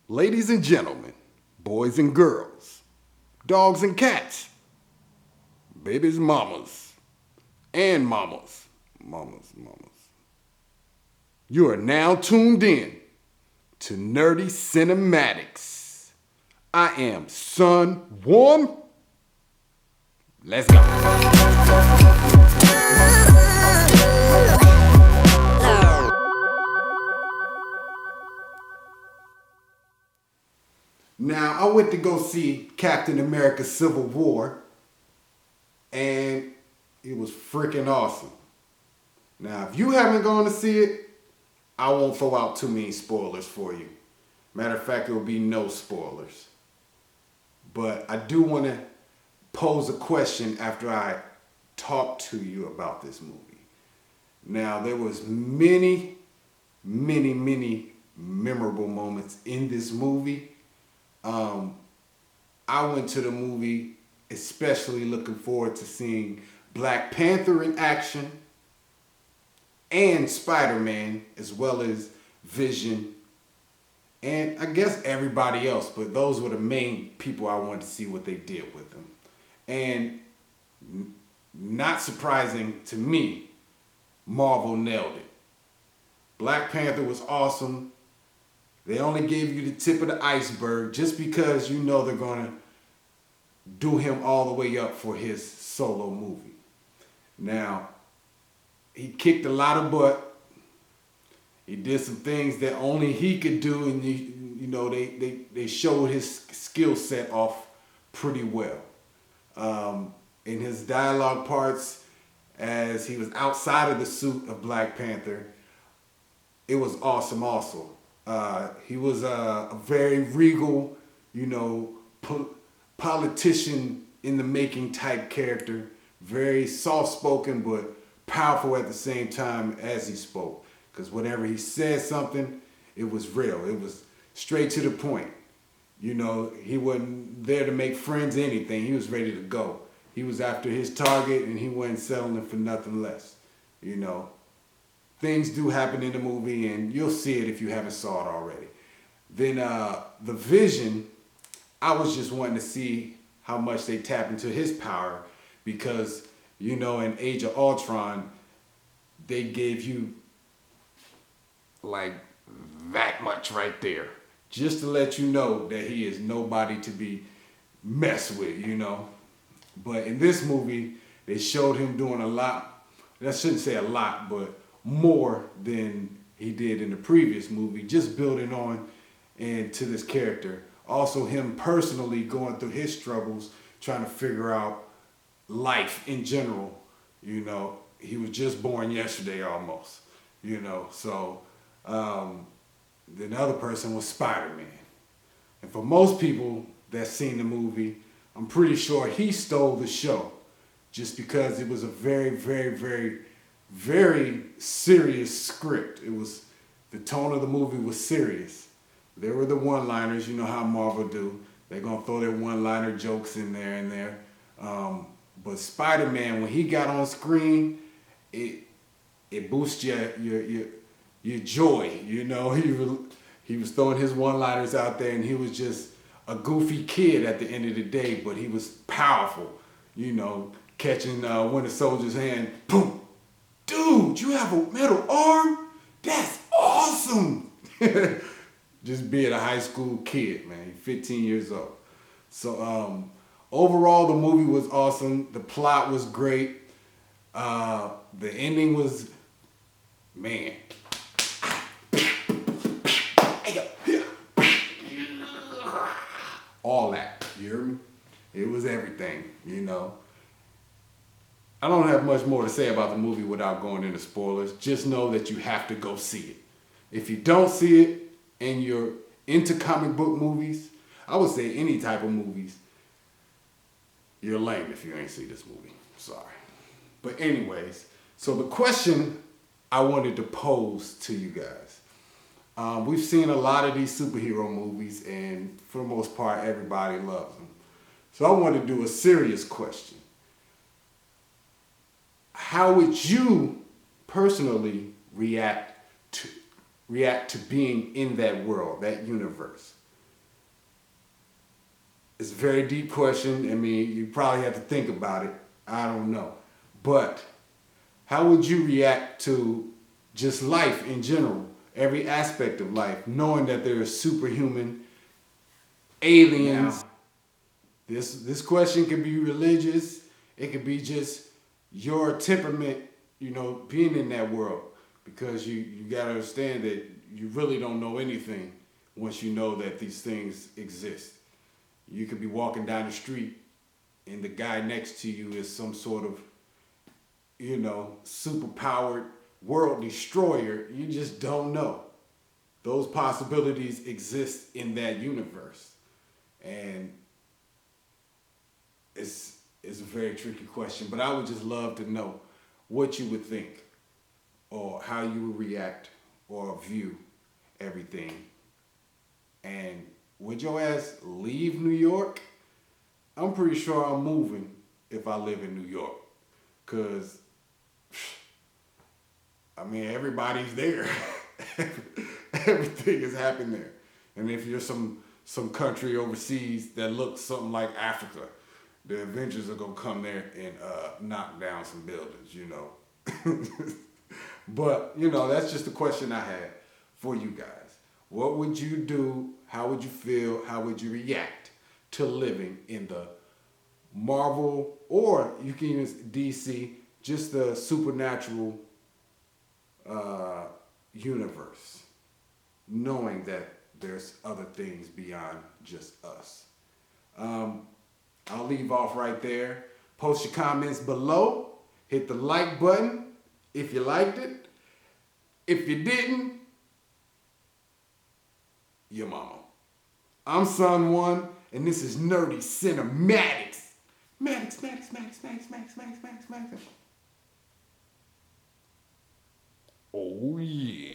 Ladies and gentlemen, boys and girls, dogs and cats, babies, mamas, and mamas. You are now tuned in to Nerdy Cinematics. I am Son Warm. Let's go. Now, I went to go see Captain America Civil War, and it was freaking awesome. Now, if you haven't gone to see it, I won't throw out too many spoilers for you. Matter of fact, there will be no spoilers. But I do want to pose a question after I talk to you about this movie. Now, there was many memorable moments in this movie. I went to the movie especially looking forward to seeing Black Panther in action and Spider-Man, as well as Vision, and I guess everybody else, but those were the main people I wanted to see what they did with them. And not surprising to me, Marvel nailed it. Black Panther was awesome. They only gave you the tip of the iceberg just because you know they're going to do him all the way up for his solo movie. Now, he kicked a lot of butt. He did some things that only he could do, and they showed his skill set off pretty well. In his dialogue parts, as he was outside of the suit of Black Panther, it was awesome also. He was a very regal, politician in the making type character. Very soft-spoken, but powerful at the same time as he spoke. Because whenever he said something, it was real. It was straight to the point. He wasn't there to make friends or anything. He was ready to go. He was after his target, and he wasn't settling for nothing less. Things do happen in the movie, and you'll see it if you haven't saw it already. Then the Vision, I was just wanting to see how much they tap into his power, because, in Age of Ultron, they gave you like that much right there, just to let you know that he is nobody to be messed with, But in this movie, they showed him doing a lot. I shouldn't say a lot, but more than he did in the previous movie, just building on into this character. Also him personally going through his struggles, trying to figure out life in general. He was just born yesterday almost, so the other person was Spider-Man. And for most people that's seen the movie, I'm pretty sure he stole the show, just because it was a very serious script. The tone of the movie was serious. There were the one-liners, you know how Marvel do. They're gonna throw their one-liner jokes in there and there. But Spider-Man, when he got on screen, it boosts your joy. He was throwing his one-liners out there, and he was just a goofy kid at the end of the day, but he was powerful. Catching Winter Soldier's hand, boom. Dude, you have a metal arm? That's awesome! Just being a high school kid, man. 15 years old. So overall, the movie was awesome. The plot was great. The ending was, man. All that, you hear me? It was everything, I don't have much more to say about the movie without going into spoilers. Just know that you have to go see it. If you don't see it and you're into comic book movies, I would say any type of movies, you're lame if you ain't see this movie. Sorry. But anyways, so the question I wanted to pose to you guys. We've seen a lot of these superhero movies, and for the most part, everybody loves them. So I want to do a serious question. How would you personally react to being in that world, that universe? It's a very deep question. I mean, you probably have to think about it. I don't know. But how would you react to just life in general, every aspect of life, knowing that there are superhuman aliens? Now, this question could be religious. It could be just your temperament, being in that world. Because you got to understand that you really don't know anything once you know that these things exist. You could be walking down the street and the guy next to you is some sort of, super-powered world destroyer. You just don't know. Those possibilities exist in that universe. And it's a very tricky question, but I would just love to know what you would think or how you would react or view everything. And would your ass leave New York? I'm pretty sure I'm moving if I live in New York. Because, everybody's there. Everything is happening there. And if you're some country overseas that looks something like Africa, the Avengers are going to come there and knock down some buildings, But, that's just the question I had for you guys. What would you do? How would you feel? How would you react to living in the Marvel, or you can use DC, just the supernatural universe, knowing that there's other things beyond just us? I'll leave off right there. Post your comments below. Hit the like button if you liked it. If you didn't, your mama. I'm Son One, and this is Nerdy Cinematix. Madix. Oh yeah.